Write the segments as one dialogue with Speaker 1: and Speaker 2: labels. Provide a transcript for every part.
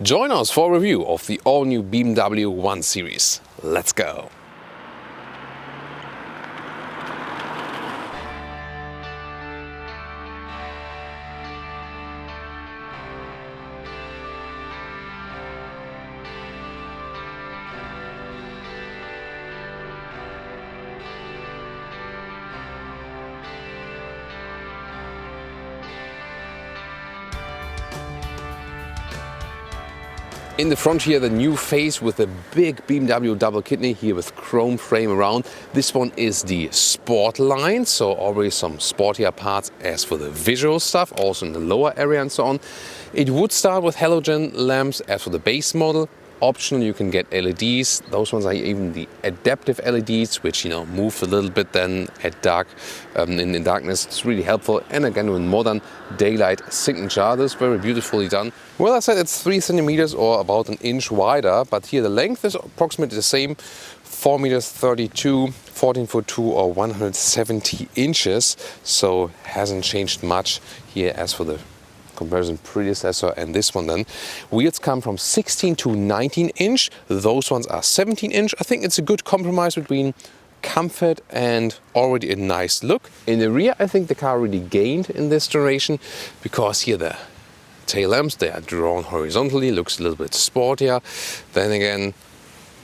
Speaker 1: Join us for a review of the all-new BMW 1 Series. Let's go! In the front here, the new face with the big BMW double kidney here with chrome frame around. This one is the Sport line, so already some sportier parts as for the visual stuff, also in the lower area and so on. It would start with halogen lamps as for the base model. Optional, you can get LEDs. Those ones are even the adaptive LEDs, which move a little bit then at dark, in darkness. It's really helpful. And again, with modern daylight signature, this is very beautifully done. Well, I said it's 3 centimeters or about an inch wider, but here the length is approximately the same, 4 meters 32, 14'2" or 170 inches. So hasn't changed much here as for the comparison predecessor and this one then. Wheels come from 16 to 19 inch. Those ones are 17 inch. I think it's a good compromise between comfort and already a nice look. In the rear, I think the car really gained in this generation because here the tail lamps, they are drawn horizontally, looks a little bit sportier. Then again,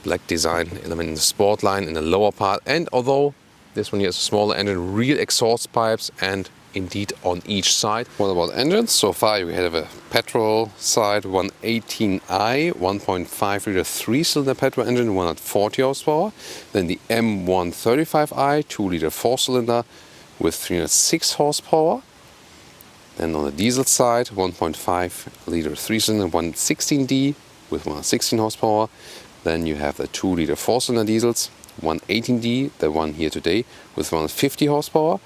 Speaker 1: black design element in the Sport line in the lower part. And although this one here is a smaller engine, real exhaust pipes and indeed on each side. What about engines? So far we have a petrol side 118i, 1.5 liter 3-cylinder petrol engine, 140 horsepower. Then the M135i, 2 liter 4-cylinder with 306 horsepower. Then on the diesel side, 1.5 liter 3-cylinder 116D with 116 horsepower. Then you have the 2 liter 4-cylinder diesels, 118D, the one here today, with 150 horsepower.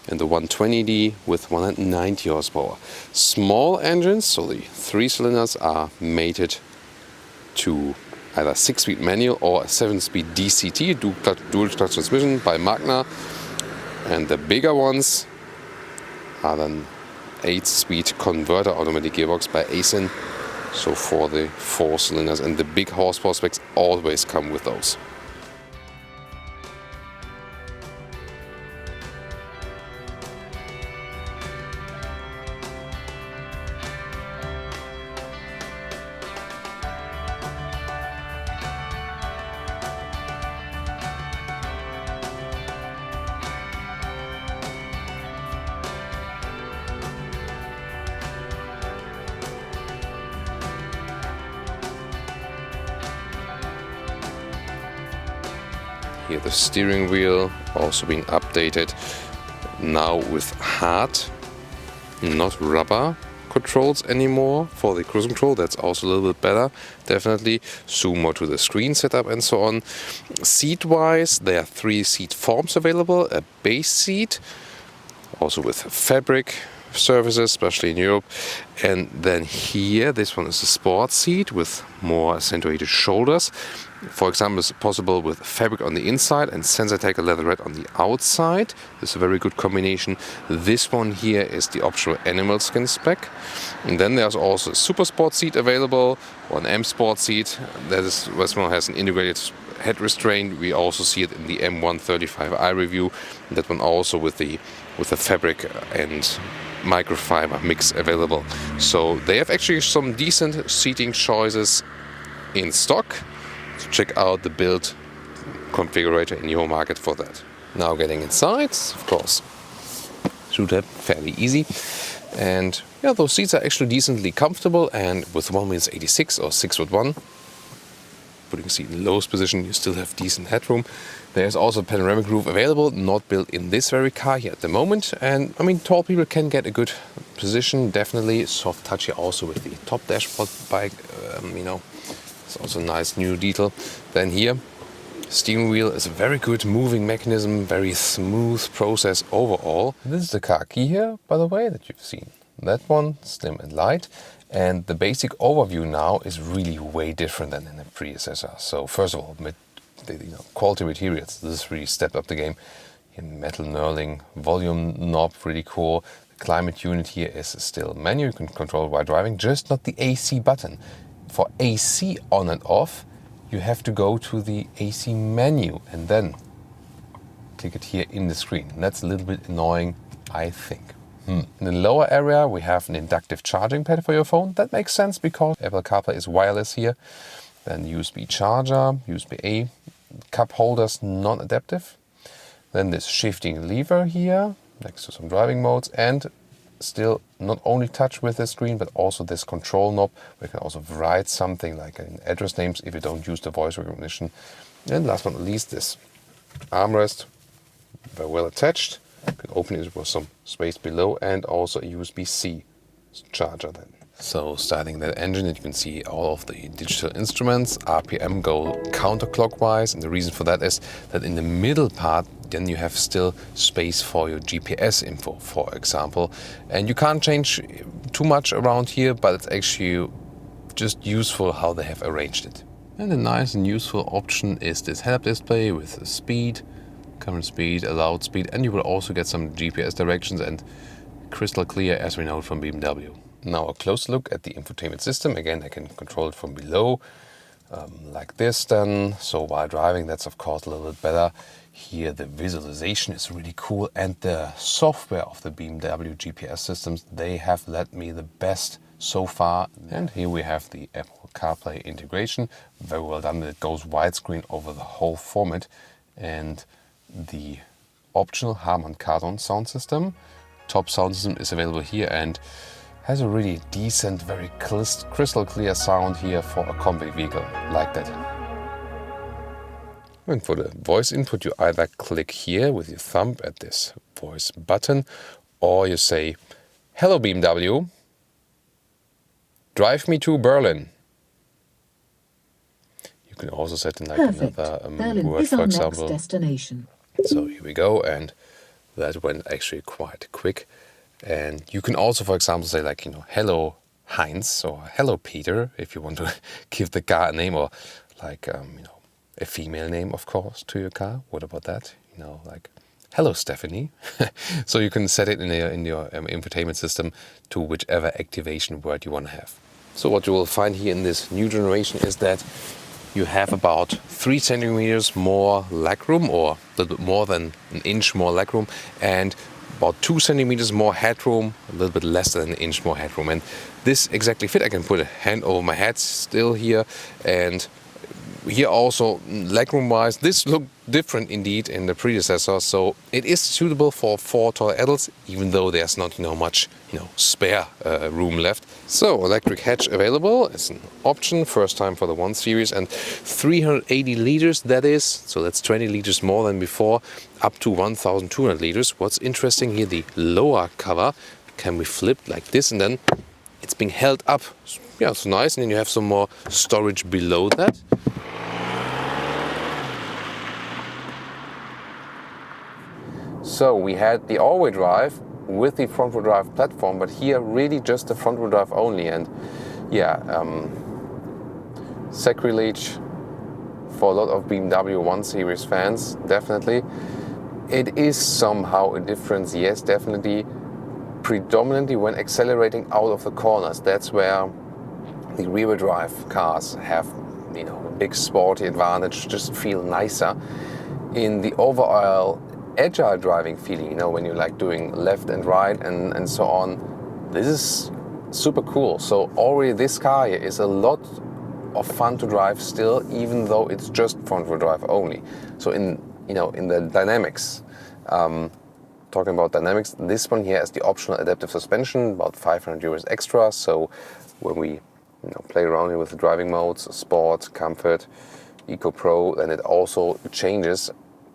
Speaker 1: And the 120D with 190 horsepower. Small engines, so the 3 cylinders are mated to either 6-speed manual or a 7-speed DCT, dual clutch transmission by Magna. And the bigger ones are then 8-speed converter automatic gearbox by Aisin. So for the 4 cylinders, and the big horsepower specs always come with those. Here the steering wheel also being updated now with hard, not rubber controls anymore for the cruise control. That's also a little bit better, definitely. Zoom more to the screen setup and so on. Seat wise, there are 3 seat forms available. A base seat, also with fabric surfaces, especially in Europe. And then here, this one is a sport seat with more accentuated shoulders. For example, it's possible with fabric on the inside and Sensatec leatherette on the outside. It's a very good combination. This one here is the optional animal skin spec. And then there's also a Super Sport seat available, or an M Sport seat. This one has an integrated head restraint. We also see it in the M135i review. That one also with the fabric and microfiber mix available. So they have actually some decent seating choices in stock. So check out the build configurator in your market for that. Now getting inside, of course, should have fairly easy. And yeah, those seats are actually decently comfortable, and with 1.86 or 6'1", putting the seat in the lowest position, you still have decent headroom. There's also a panoramic roof available, not built in this very car here at the moment. And I mean, tall people can get a good position, definitely. Soft touch here also with the top dashboard bike, it's also a nice new detail. Then here, steering wheel is a very good moving mechanism, very smooth process overall. This is the car key here, by the way, that you've seen. That one, slim and light. And the basic overview now is really way different than in the predecessor. So first of all, the quality materials, this has really stepped up the game. Metal knurling, volume knob, really cool. The climate unit here is still manual, you can control while driving, just not the AC button. for AC on and off, you have to go to the AC menu and then click it here in the screen. And that's a little bit annoying, I think. In the lower area, we have an inductive charging pad for your phone. That makes sense because Apple CarPlay is wireless here. Then USB charger, USB-A, cup holders, non-adaptive. Then this shifting lever here, next to some driving modes, and still not only touch with the screen, but also this control knob, where you can also write something like in address names if you don't use the voice recognition. And last but not least, this armrest, very well attached. You can open it with some space below, and also a USB-C charger then. So starting that engine, you can see all of the digital instruments. RPM go counterclockwise, and the reason for that is that in the middle part, then you have still space for your GPS info, for example. And you can't change too much around here, but it's actually just useful how they have arranged it. And a nice and useful option is this head-up display with the speed, current speed, allowed speed, and you will also get some GPS directions, and crystal clear as we know from BMW. Now a close look at the infotainment system. Again, I can control it from below, like this then. So while driving, that's of course a little bit better. Here the visualization is really cool, and the software of the BMW GPS systems, they have led me the best so far. And here we have the Apple CarPlay integration. Very well done. It goes widescreen over the whole format. And the optional Harman Kardon sound system. Top sound system is available here and has a really decent, very crystal clear sound here for a compact vehicle like that. And for the voice input, you either click here with your thumb at this voice button, or you say, "Hello BMW, drive me to Berlin." You can also set in like another word, for example.
Speaker 2: Next destination.
Speaker 1: So here we go, and that went actually quite quick. And you can also, for example, say like, "Hello Heinz," or "Hello Peter," if you want to give the car a name, or like, a female name, of course, to your car. What about that? Like, "Hello Stephanie." So you can set it in your infotainment system to whichever activation word you want to have. So what you will find here in this new generation is that you have about 3 centimeters more legroom, or a little bit more than an inch more legroom, and about 2 centimeters more headroom, a little bit less than an inch more headroom. And this exactly fit. I can put a hand over my head still here, and here also legroom wise, this looked different indeed in the predecessor. So it is suitable for 4 tall adults, even though there's not much spare room left. So electric hatch available. It's an option, first time for the 1 Series, and 380 liters that is. So that's 20 liters more than before, up to 1,200 liters. What's interesting here, the lower cover can be flipped like this, and then it's being held up. Yeah, it's nice, and then you have some more storage below that. So we had the all-wheel drive with the front-wheel drive platform, but here really just the front-wheel drive only. And yeah, sacrilege for a lot of BMW 1 Series fans, definitely. It is somehow a difference, yes, definitely. Predominantly when accelerating out of the corners, that's where the rear-wheel drive cars have, a big sporty advantage, just feel nicer. In the overall agile driving feeling, when you're like doing left and right and so on, this is super cool. So already this car here is a lot of fun to drive still, even though it's just front-wheel drive only. So in the dynamics, talking about dynamics, this one here has the optional adaptive suspension, about 500 euros extra. So when we play around here with the driving modes, Sport, Comfort, Eco Pro, then it also changes.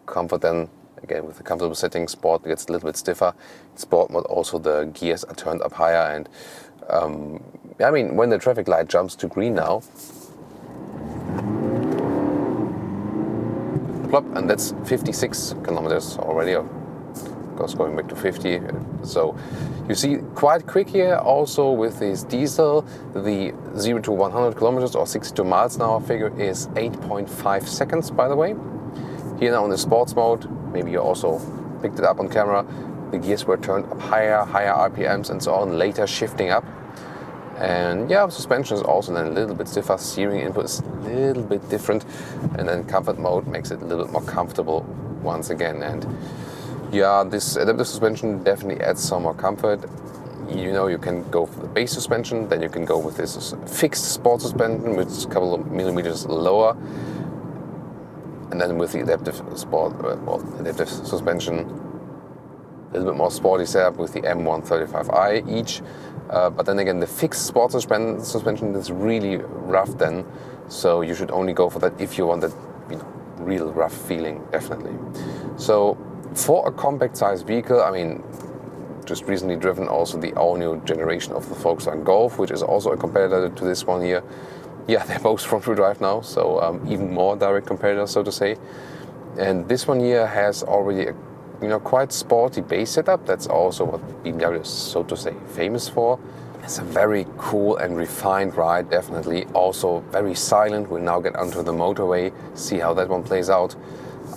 Speaker 1: Comfort then, again, with the comfortable setting, Sport gets a little bit stiffer. In Sport mode also the gears are turned up higher, and when the traffic light jumps to green now, plop, and that's 56 kilometers already, of course going back to 50. So you see quite quick here. Also with this diesel, the 0 to 100 kilometers or 62 miles an hour figure is 8.5 seconds, by the way. Here now in the sports mode, maybe you also picked it up on camera, the gears were turned up higher RPMs and so on, later shifting up. And yeah, suspension is also then a little bit stiffer, steering input is a little bit different, and then comfort mode makes it a little bit more comfortable once again. And yeah, this adaptive suspension definitely adds some more comfort. You know, you can go for the base suspension, then you can go with this fixed sport suspension, which is a couple of millimeters lower, and then with the adaptive adaptive suspension, a little bit more sporty setup with the M135i each. But then again, the fixed sport suspension is really rough then, so you should only go for that if you want that, you know, real rough feeling, definitely. So for a compact sized vehicle, I mean, just recently driven also the all-new generation of the Volkswagen Golf, which is also a competitor to this one here. Yeah, they're both front-wheel drive now, so even more direct competitor, so to say. And this one here has already a, you know, quite sporty base setup. That's also what BMW is, so to say, famous for. It's a very cool and refined ride, definitely. Also very silent. We'll now get onto the motorway, see how that one plays out.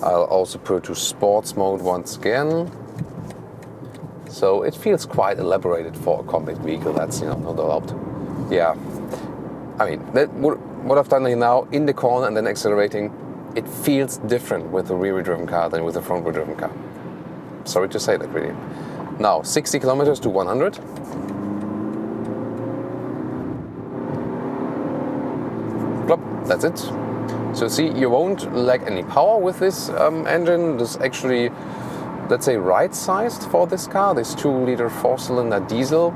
Speaker 1: I'll also put to sports mode once again. So it feels quite elaborated for a compact vehicle, that's, you know, no doubt. Yeah, I mean, what I've done here now, in the corner and then accelerating, it feels different with a rear-wheel driven car than with a front-wheel driven car. Sorry to say that, really. Now, 60 kilometers to 100. Plop, that's it. So see, you won't lack any power with this engine. This is actually, let's say, right-sized for this car. This 2-liter 4-cylinder diesel.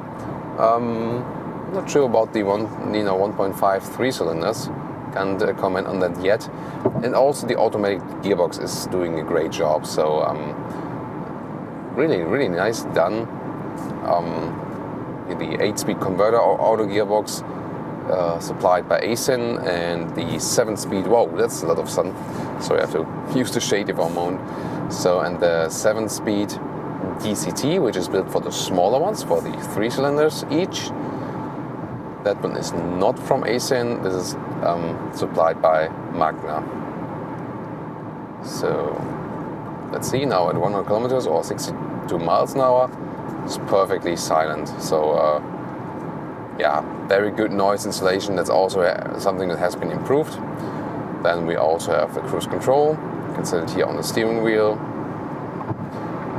Speaker 1: Not sure about the 1.5 3-cylinders. Can't comment on that yet. And also the automatic gearbox is doing a great job. So really nice done. The 8-speed converter or auto gearbox supplied by Aisin, and the 7-speed. Whoa, that's a lot of sun. So I have to use the shade for a moment. So, and the 7-speed DCT, which is built for the smaller ones, for the 3-cylinders each. That one is not from Aisin. This is supplied by Magna. So let's see now at 100 kilometers or 62 miles an hour. It's perfectly silent. So yeah, very good noise insulation. That's also something that has been improved. Then we also have the cruise control. You can set it here on the steering wheel.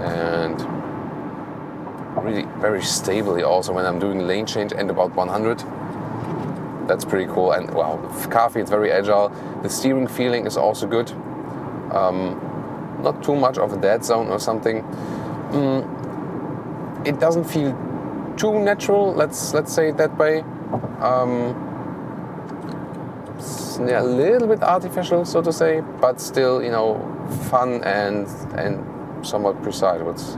Speaker 1: And really very stably also when I'm doing lane change and about 100. That's pretty cool. And wow, the car feels very agile. The steering feeling is also good. Not too much of a dead zone or something. It doesn't feel too natural, let's say it that way. Yeah, a little bit artificial, so to say, but still, you know, fun and somewhat precise. What's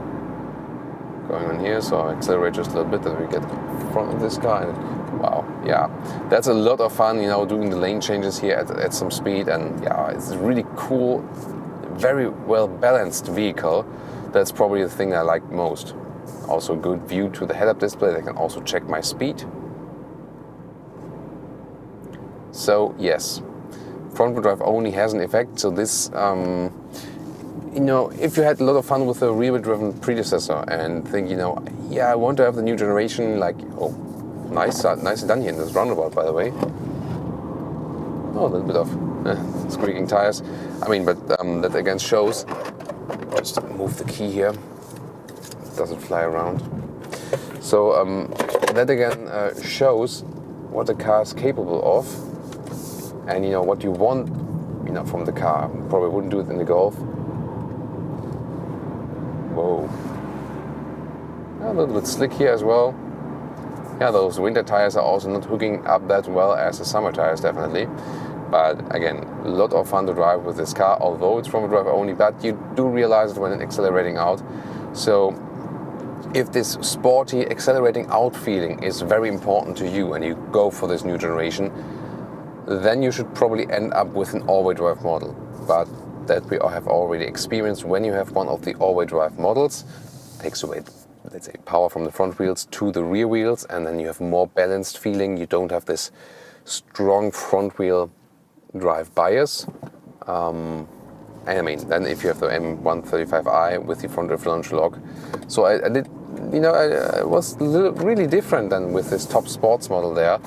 Speaker 1: going on here? So I accelerate just a little bit, and we get in front of this car. And wow, yeah, that's a lot of fun, you know, doing the lane changes here at some speed. And yeah, it's a really cool, very well balanced vehicle. That's probably the thing I like most. Also good view to the head-up display. I can also check my speed. So yes, front-wheel drive only has an effect. So this, you know, if you had a lot of fun with a rear-wheel driven predecessor and think, you know, yeah, I want to have the new generation, like, oh, nicely done here in this roundabout, by the way. Oh, a little bit of squeaking tires. I mean, but that again shows. Just move the key here. It doesn't fly around. So that again shows what the car is capable of, and you know what you want, you know, from the car. Probably wouldn't do it in the Golf. Whoa. A little bit slick here as well. Yeah, those winter tires are also not hooking up that well as the summer tires, definitely. But again, a lot of fun to drive with this car, although it's front-wheel drive only, but you do realize it when it's accelerating out. So if this sporty accelerating out feeling is very important to you and you go for this new generation, then you should probably end up with an all-wheel drive model. But that we have already experienced when you have one of the all-wheel drive models. Takes away, let's say, power from the front wheels to the rear wheels, and then you have more balanced feeling. You don't have this strong front wheel drive bias. And I mean, then if you have the M135i with the front differential lock. So I did, you know, it was really different than with this top sports model there.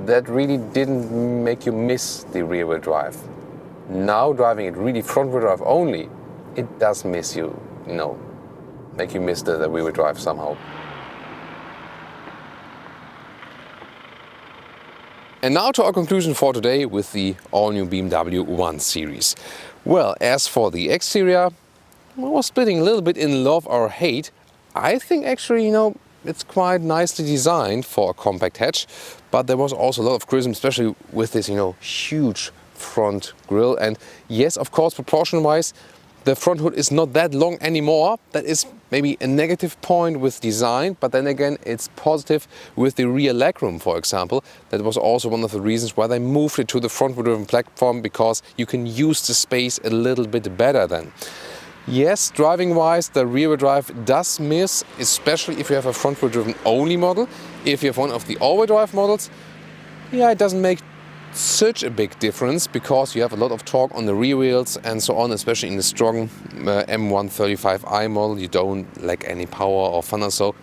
Speaker 1: That really didn't make you miss the rear wheel drive. Now driving it really front wheel drive only, it does miss you, you know, make you miss the rear wheel drive somehow. And now to our conclusion for today with the all-new BMW 1 Series. Well, as for the exterior, I was splitting a little bit in love or hate. I think actually, you know, it's quite nicely designed for a compact hatch, but there was also a lot of criticism, especially with this, you know, huge front grille. And yes, of course, proportion-wise, the front hood is not that long anymore. That is maybe a negative point with design, but then again, it's positive with the rear legroom, for example. That was also one of the reasons why they moved it to the front-wheel-driven platform, because you can use the space a little bit better then. Yes, driving-wise, the rear-wheel drive does miss, especially if you have a front-wheel-driven only model. If you have one of the all-wheel drive models, yeah, it doesn't make such a big difference, because you have a lot of torque on the rear wheels and so on, especially in the strong M135i model. You don't lack any power or fun or so.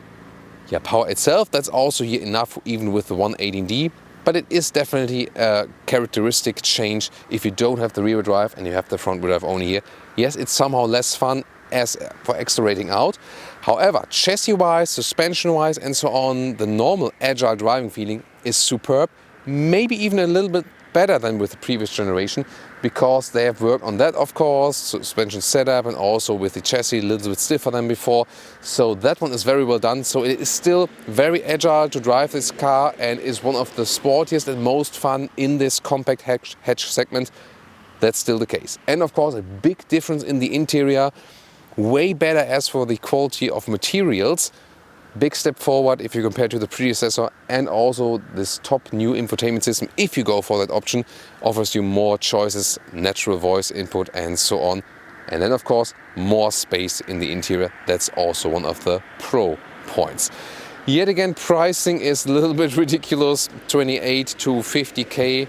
Speaker 1: Yeah, power itself, that's also here enough even with the 118D, but it is definitely a characteristic change if you don't have the rear wheel drive and you have the front wheel drive only here. Yes, it's somehow less fun as for accelerating out. However, chassis-wise, suspension-wise and so on, the normal agile driving feeling is superb. Maybe even a little bit better than with the previous generation, because they have worked on that, of course, suspension setup, and also with the chassis a little bit stiffer than before. So that one is very well done. So it is still very agile to drive this car and is one of the sportiest and most fun in this compact hatch segment. That's still the case. And of course, a big difference in the interior, way better as for the quality of materials. Big step forward if you compare to the predecessor, and also this top new infotainment system, if you go for that option, offers you more choices, natural voice input and so on. And then of course more space in the interior. That's also one of the pro points. Yet again, pricing is a little bit ridiculous, 28 to 50k.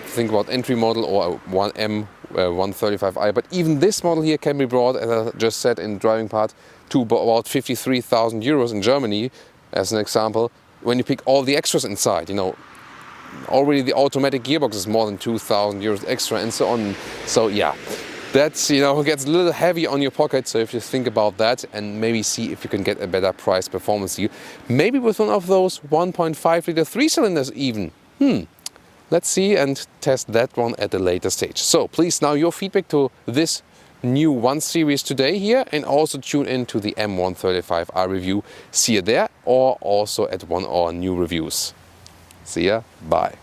Speaker 1: Think about entry model or 135i, but even this model here can be brought, as I just said in the driving part, to about 53,000 euros in Germany, as an example, when you pick all the extras inside. You know, already the automatic gearbox is more than 2,000 euros extra and so on. So yeah, that's, you know, gets a little heavy on your pocket. So if you think about that and maybe see if you can get a better price performance deal, maybe with one of those 1.5 liter 3-cylinders even. Let's see and test that one at a later stage. So please, now your feedback to this new 1 Series today here, and also tune in to the M135i review. See you there, or also at one of our new reviews. See ya, bye.